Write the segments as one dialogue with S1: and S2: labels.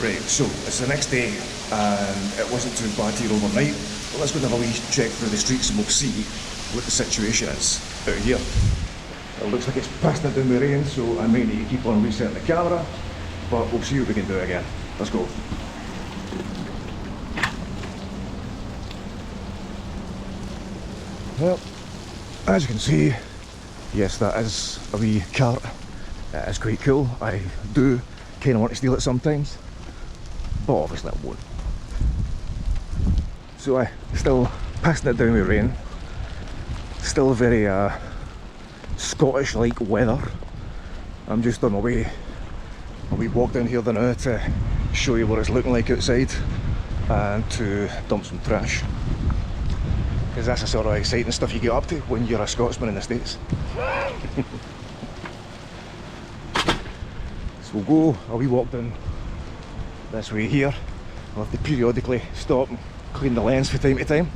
S1: Right, so it's the next day and it wasn't too bad here overnight, but let's go and have a wee check through the streets and we'll see what the situation is out here. It looks like it's pissing it down with rain, so I might need to keep on resetting the camera, but we'll see what we can do again. Let's go. Well, as you can see, yes, that is a wee cart. It is quite cool. I do kind of want to steal it sometimes, but obviously I won't. So I still pissing it down with rain. Still very Scottish-like weather. I'm just on my way. We walk down here now to show you what it's looking like outside and to dump some trash. Because that's the sort of exciting stuff you get up to when you're a Scotsman in the States. So we'll go a wee walk down this way here. I'll have to periodically stop and clean the lens from time to time.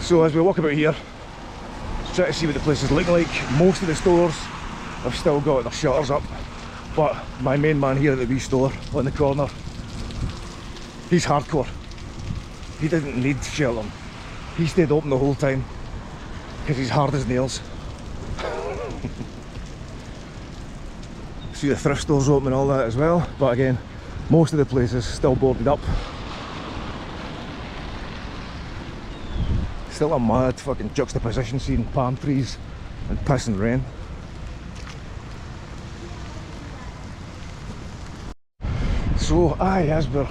S1: So as we walk about here, let's try to see what the place is looking like. Most of the stores have still got their shutters up, but my main man here at the wee store on the corner, he's hardcore. He didn't need shelter. He stayed open the whole time because he's hard as nails. See the thrift stores open and all that as well, but again, most of the places still boarded up. Still a mad fucking juxtaposition seeing palm trees and pissing rain. So aye, as we're...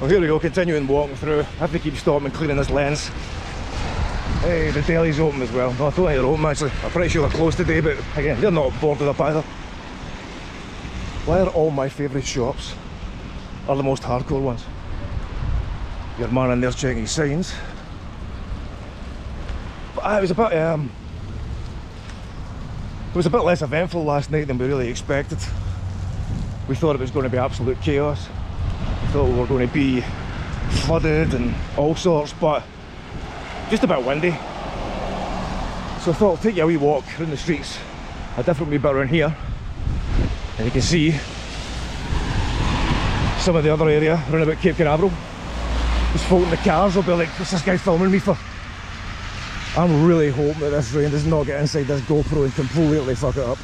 S1: Well, here we go, continuing walking through. I have to keep stopping and cleaning this lens. Hey, the deli's open as well. No, I don't think they're open actually. I'm pretty sure they're closed today, but again, they're not boarded up either. Why are all my favourite shops are the most hardcore ones? Your man in there's checking his signs. But it was a bit less eventful last night than we really expected. We thought it was going to be absolute chaos. We thought we were going to be flooded and all sorts, but just a bit windy. So I thought I'll take you a wee walk around the streets, a different wee bit around here, and you can see some of the other area around about Cape Canaveral. These folk in the cars will be like, what's this guy filming me for? I'm really hoping that this rain does not get inside this GoPro and completely fuck it up.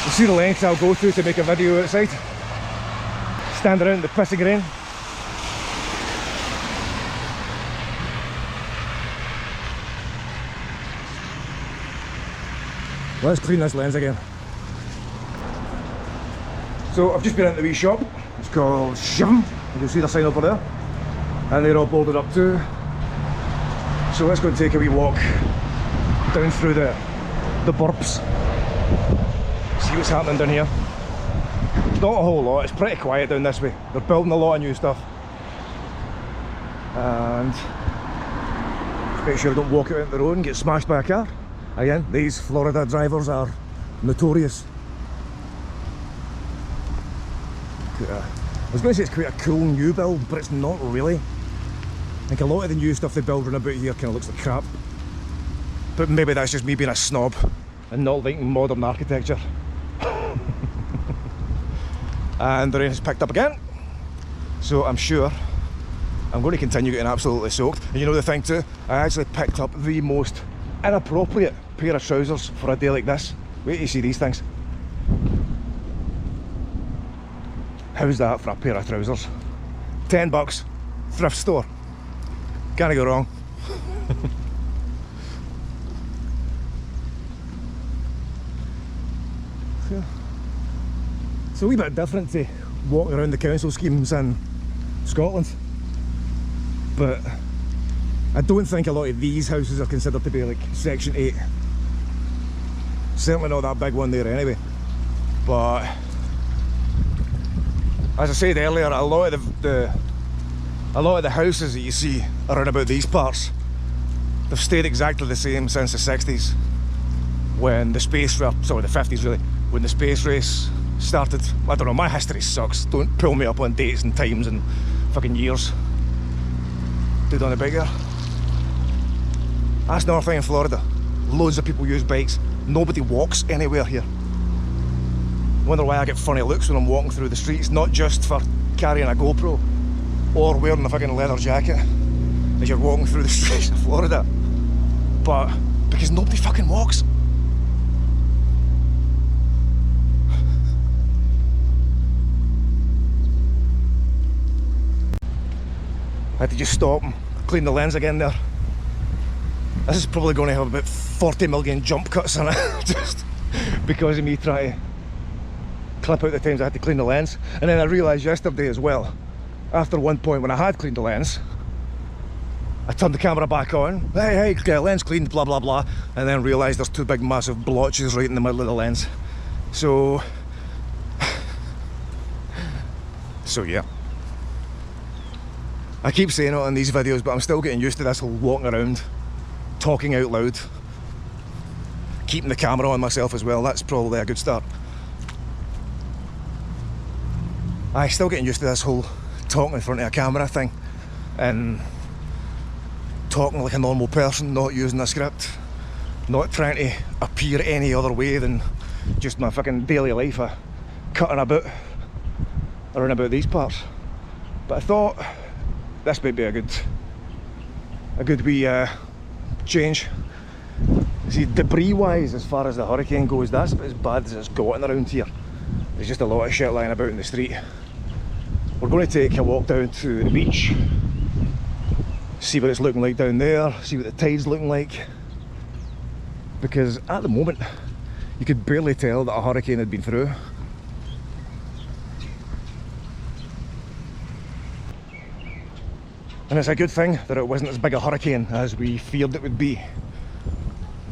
S1: You see the lengths I'll go to make a video outside. Stand around in the pissing rain. Let's clean this lens again. So I've just been into the wee shop. It's called Shivim. You can see the sign over there. And they're all boarded up too. So let's go and take a wee walk down through the burps. See what's happening down here. Not a whole lot, it's pretty quiet down this way. They're building a lot of new stuff. And just make sure I don't walk out into the road and get smashed by a car. Again, these Florida drivers are notorious. I was going to say it's quite a cool new build, but it's not really. I think a lot of the new stuff they build around about here kind of looks like crap. But maybe that's just me being a snob and not liking modern architecture. And the rain has picked up again, so I'm sure I'm going to continue getting absolutely soaked. And you know the thing too, I actually picked up the most inappropriate pair of trousers for a day like this. Wait till you see these things. How's that for a pair of trousers? $10, thrift store. Can't go wrong. It's a wee bit different to walking around the council schemes in Scotland, but I don't think a lot of these houses are considered to be like Section 8. Certainly not that big one there anyway. But as I said earlier, a lot of the houses that you see around about these parts, they've stayed exactly the same since the 60s, when the space, sorry, the 50s really, when the space race started. I don't know, my history sucks. Don't pull me up on dates and times and fucking years. Dude on the bike there. That's another thing in Florida. Loads of people use bikes. Nobody walks anywhere here. Wonder why I get funny looks when I'm walking through the streets, not just for carrying a GoPro or wearing a fucking leather jacket as you're walking through the streets of Florida, but because nobody fucking walks. I had to just stop and clean the lens again there. This is probably going to have about 40 million jump cuts in it, just because of me trying to clip out the times I had to clean the lens. And then I realised yesterday as well, after one point when I had cleaned the lens, I turned the camera back on, hey, lens cleaned, blah blah blah, and then realised there's two big massive blotches right in the middle of the lens. So yeah. I keep saying it on these videos, but I'm still getting used to this whole walking around, talking out loud, keeping the camera on myself as well. That's probably a good start. I'm still getting used to this whole talking in front of a camera thing and talking like a normal person, not using a script, not trying to appear any other way than just my fucking daily life of cutting about around about these parts. But I thought this might be a good wee change. See, debris wise, as far as the hurricane goes, that's about as bad as it's gotten around here. There's just a lot of shit lying about in the street. We're going to take a walk down to the beach, see what it's looking like down there, see what the tide's looking like, because at the moment you could barely tell that a hurricane had been through. And it's a good thing that it wasn't as big a hurricane as we feared it would be,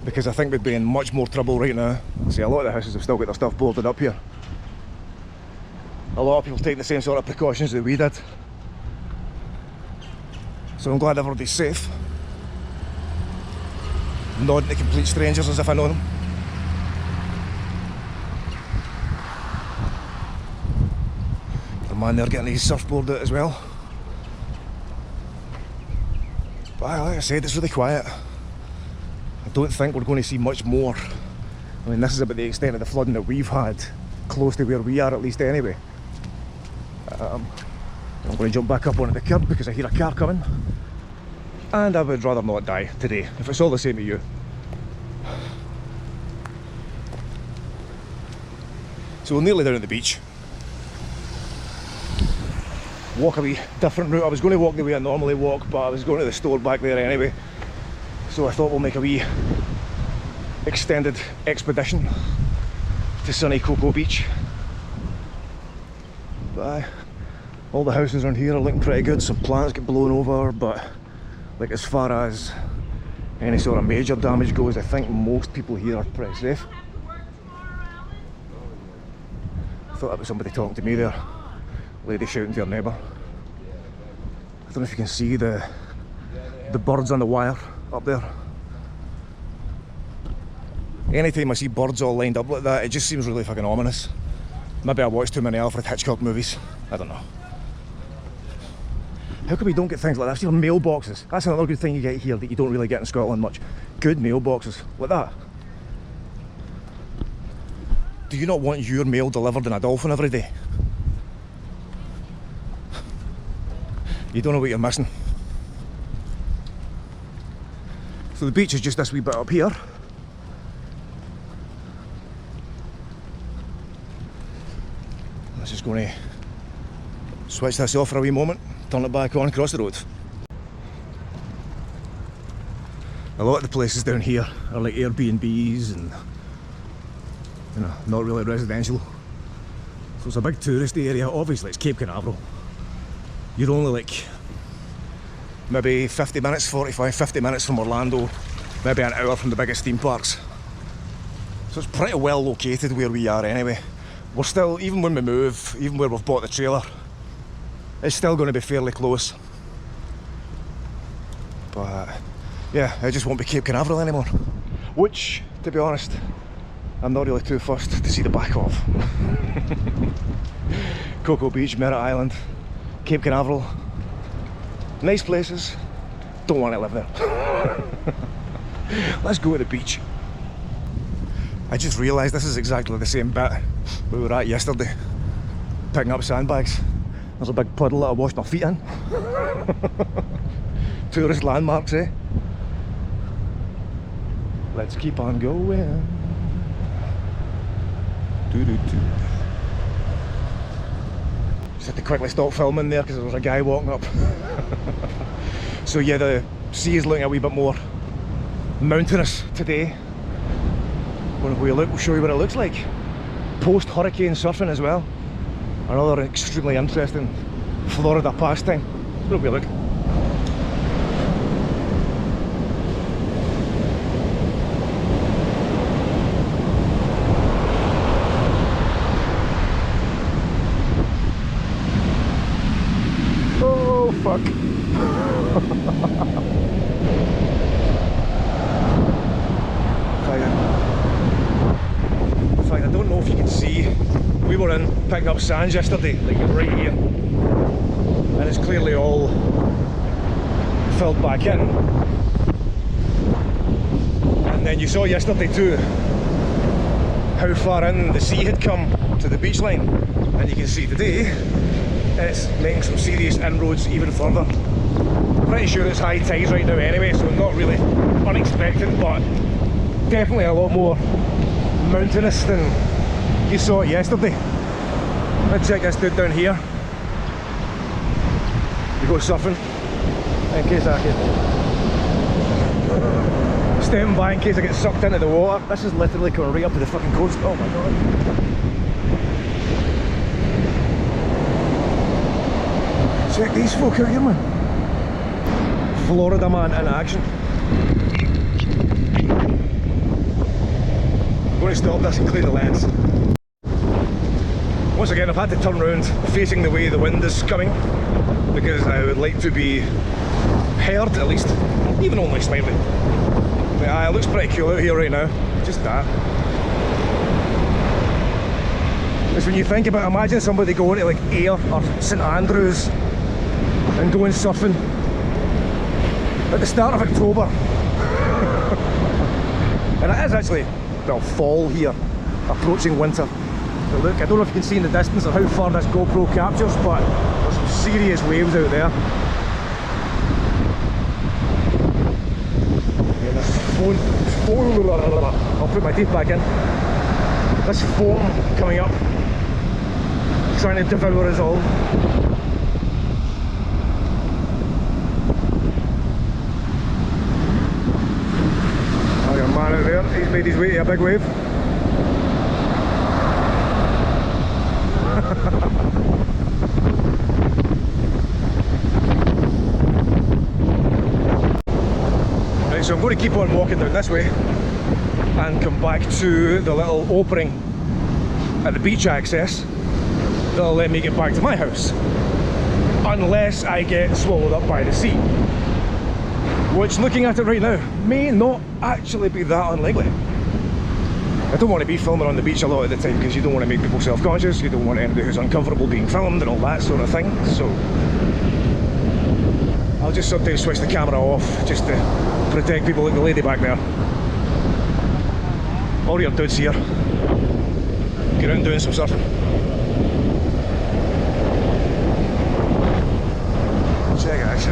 S1: because I think we'd be in much more trouble right now. See, a lot of the houses have still got their stuff boarded up here. A lot of people take the same sort of precautions that we did. So I'm glad everybody's safe. Nodding to complete strangers as if I know them. The man there getting his surfboard out as well. But like I said, it's really quiet. I don't think we're going to see much more. I mean, this is about the extent of the flooding that we've had, close to where we are at least anyway. I'm going to jump back up onto the curb because I hear a car coming, and I would rather not die today, if it's all the same to you. So we're nearly down at the beach. Walk a wee different route. I was going to walk the way I normally walk, but I was going to the store back there anyway, so I thought we'll make a wee extended expedition to sunny Cocoa Beach. But all the houses around here are looking pretty good. Some plants get blown over, but like as far as any sort of major damage goes, I think most people here are pretty safe. I thought that was somebody talking to me there. Lady shouting to her neighbour. I don't know if you can see the birds on the wire up there. Anytime I see birds all lined up like that, it just seems really fucking ominous. Maybe I watched too many Alfred Hitchcock movies. I don't know. How come we don't get things like that? See, mailboxes. That's another good thing you get here that you don't really get in Scotland much. Good mailboxes like that. Do you not want your mail delivered in a dolphin every day? You don't know what you're missing. So the beach is just this wee bit up here. I'm just going to switch this off for a wee moment, turn it back on, cross the road. A lot of the places down here are like Airbnbs and, you know, not really residential. So it's a big touristy area. Obviously it's Cape Canaveral. You're only like maybe 50 minutes, 45, 50 minutes from Orlando, maybe an hour from the biggest theme parks. So it's pretty well located where we are anyway. We're still, even when we move, even where we've bought the trailer, it's still going to be fairly close. But yeah, it just won't be Cape Canaveral anymore. Which, to be honest, I'm not really too fussed to see the back of. Cocoa Beach, Merritt Island, Cape Canaveral, Nice places, don't want to live there. Let's go to the beach. I just realised this is exactly the same bit we were at yesterday, picking up sandbags. There's a big puddle that I washed my feet in. Tourist landmarks, eh? Let's keep on going. Doo-doo-doo. Just had to quickly stop filming there because there was a guy walking up. So yeah, the sea is looking a wee bit more mountainous today. When we look, we'll show you what it looks like. Post-hurricane surfing as well. Another extremely interesting Florida pastime. Where we look. Oh fuck. In fact, I don't know if you can see, we were in picking up sands yesterday, like right here, and it's clearly all filled back in. And then you saw yesterday too how far in the sea had come to the beach line, and you can see today it's making some serious inroads even further. Pretty sure it's high tide right now anyway, so not really unexpected, but definitely a lot more mountainous than you saw it yesterday. Let's check this dude down here. You go surfing in case I get stepping by in case I get sucked into the water. This is literally coming right up to the fucking coast. Oh my god. Check these folk out here, man. Florida man in action. I'm going to stop this and clear the lens. Once again, I've had to turn around facing the way the wind is coming because I would like to be heard at least, even only slightly. But it looks pretty cool out here right now, just that. Because when you think about it, imagine somebody going to like Ayr or St Andrews and going surfing at the start of October. And it is actually, well, fall here, approaching winter. But look, I don't know if you can see in the distance or how far this GoPro captures, but there's some serious waves out there. Yeah, this foam, I'll put my teeth back in. This foam coming up, trying to devour us all. Oh, got a man out there, he's made his way to a big wave. Right, so I'm going to keep on walking down this way and come back to the little opening at the beach access that'll let me get back to my house, unless I get swallowed up by the sea, which, looking at it right now, may not actually be that unlikely. I don't want to be filming on the beach a lot of the time because you don't want to make people self-conscious, you don't want anybody who's uncomfortable being filmed and all that sort of thing, so I'll just sometimes switch the camera off just to protect people like the lady back there. All your dudes here, get out and doing some surfing. Check it out.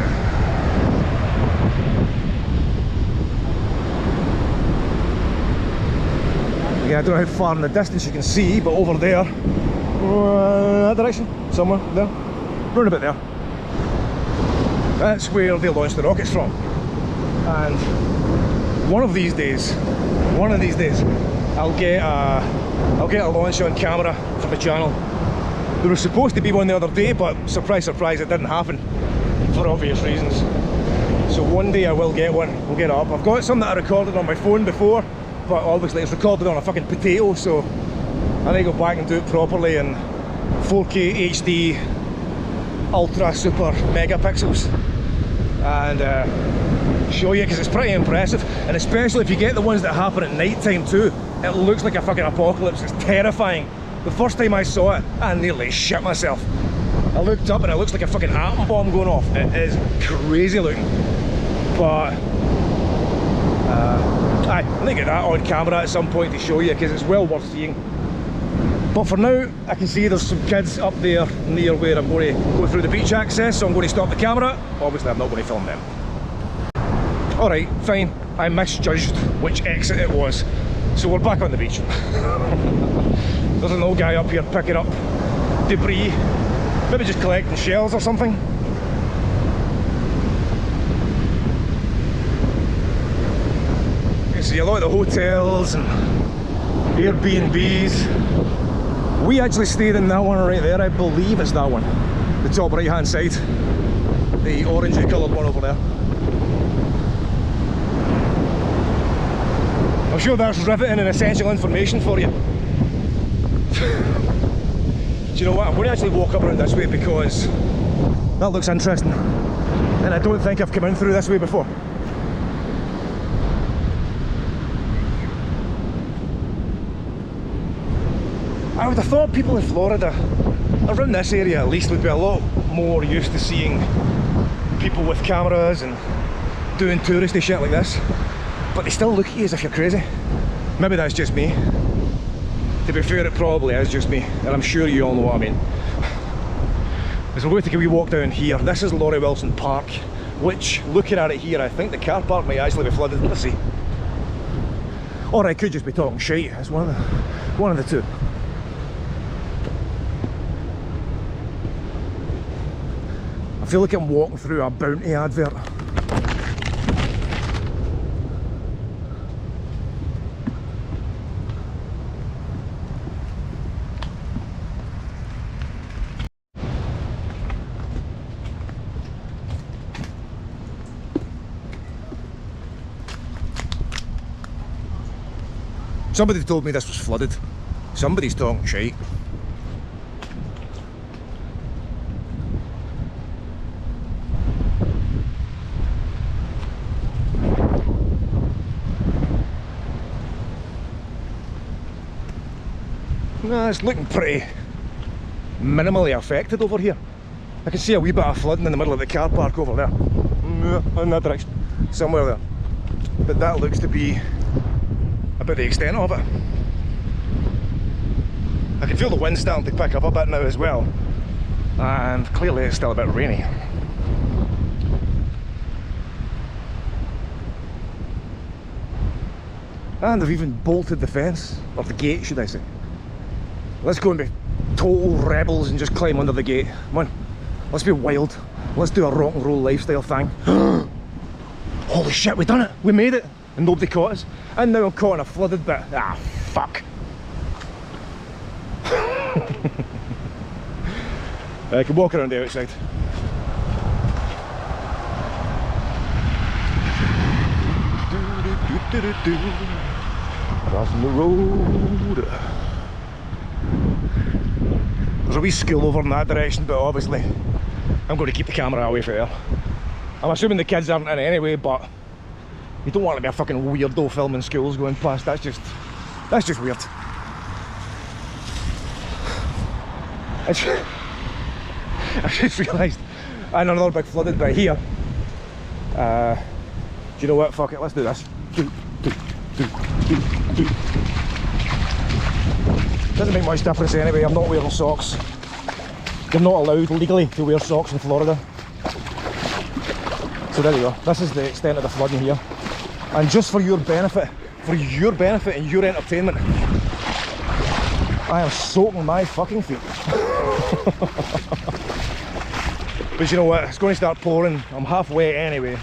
S1: Again, I don't know how far in the distance you can see, but over there, that direction, somewhere there, round about there, that's where they launch the rockets from. And one of these days, I'll get a launch on camera for the channel. There was supposed to be one the other day, but surprise, surprise, it didn't happen for obvious reasons. So one day I will get one, we'll get it up. I've got some that I recorded on my phone before, but obviously it's recorded on a fucking potato, so I need to go back and do it properly in 4K HD ultra super megapixels and show you, because it's pretty impressive. And especially if you get the ones that happen at night time too, it looks like a fucking apocalypse. It's terrifying. The first time I saw it, I nearly shit myself. I looked up and it looks like a fucking atom bomb going off. It is crazy looking. But I'm gonna get that on camera at some point to show you, because it's well worth seeing. But for now, I can see there's some kids up there near where I'm going to go through the beach access, so I'm going to stop the camera. Obviously I'm not going to film them. Alright, fine, I misjudged which exit it was, so we're back on the beach. There's an old guy up here picking up debris, maybe just collecting shells or something. You can see a lot of the hotels and Airbnbs. We actually stayed in that one right there, I believe it's that one. The top right hand side. The orangey coloured one over there. I'm sure that's riveting and essential information for you. Do you know what, I'm going to actually walk up around this way because that looks interesting. And I don't think I've come in through this way before. I would have thought people in Florida, around this area at least, would be a lot more used to seeing people with cameras and doing touristy shit like this. But they still look at you as if you're crazy. Maybe that's just me. To be fair, it probably is just me, and I'm sure you all know what I mean. As we're going to take a wee walk down here, this is Laurie Wilson Park, which, looking at it here, I think the car park might actually be flooded. Let's see. Or I could just be talking shite. It's one of the two. I feel like I'm walking through a Bounty advert. Somebody told me this was flooded. Somebody's talking shite. Nah, it's looking pretty minimally affected over here. I can see a wee bit of flooding in the middle of the car park over there. In that direction. Somewhere there. But that looks to be about the extent of it. I can feel the wind starting to pick up a bit now as well. And clearly it's still a bit rainy. And they've even bolted the fence, or the gate should I say. Let's go and be total rebels and just climb under the gate. Come on, let's be wild. Let's do a rock and roll lifestyle thing. Holy shit, we done it! We made it! And nobody caught us. And now I'm caught in a flooded bit. Ah, fuck. I can walk around the outside. Crossing the road. There's a wee school over in that direction, but obviously I'm going to keep the camera away from there. I'm assuming the kids aren't in it anyway, but you don't want to be a fucking weirdo filming schools going past. That's just weird. I just realised another big flooded bit here. Do you know what? Fuck it, let's do this. Doesn't make much difference anyway, I'm not wearing socks. You're not allowed legally to wear socks in Florida. So there you go, this is the extent of the flooding here. And just for your benefit and your entertainment, I am soaking my fucking feet. But you know what, it's going to start pouring. I'm half wet anyway.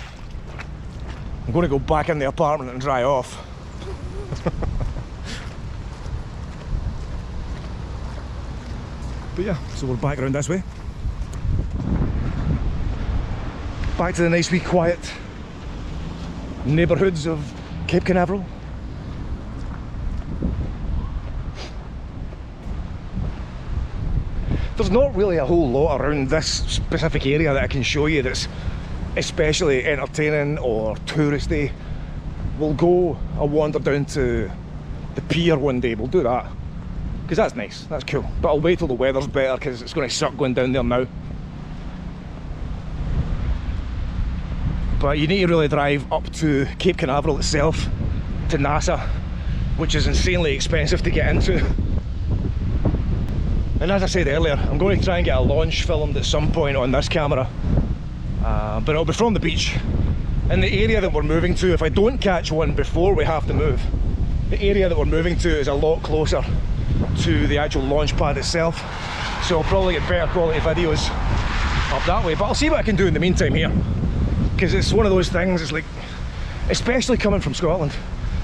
S1: I'm going to go back in the apartment and dry off. But yeah, so we're back around this way. Back to the nice wee quiet neighbourhoods of Cape Canaveral. There's not really a whole lot around this specific area that I can show you that's especially entertaining or touristy. We'll go a wander down to the pier one day, we'll do that. because that's nice, that's cool. But I'll wait till the weather's better because it's going to suck going down there now. But you need to really drive up to Cape Canaveral itself, to NASA, which is insanely expensive to get into. And as I said earlier, I'm going to try and get a launch filmed at some point on this camera, but it'll be from the beach. In the area that we're moving to, if I don't catch one before we have to move, the area that we're moving to is a lot closer to the actual launch pad itself, so I'll probably get better quality videos up that way. But I'll see what I can do in the meantime here, because it's one of those things, it's like, especially coming from Scotland,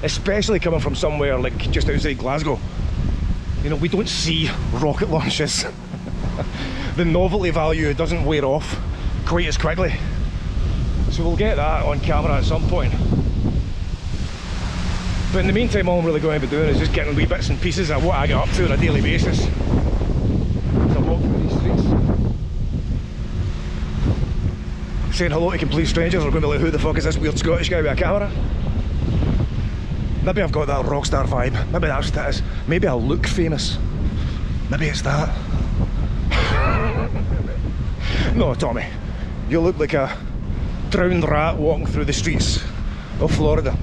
S1: especially coming from somewhere like just outside Glasgow, you know, we don't see rocket launches. The novelty value doesn't wear off quite as quickly, so we'll get that on camera at some point. But in the meantime, all I'm really going to be doing is just getting wee bits and pieces of what I get up to on a daily basis as I walk through these streets. Saying hello to complete strangers, are going to be like, who the fuck is this weird Scottish guy with a camera? Maybe I've got that rockstar vibe, maybe that's what it is. Maybe I look famous, maybe it's that. No, Tommy, you look like a drowned rat walking through the streets of Florida.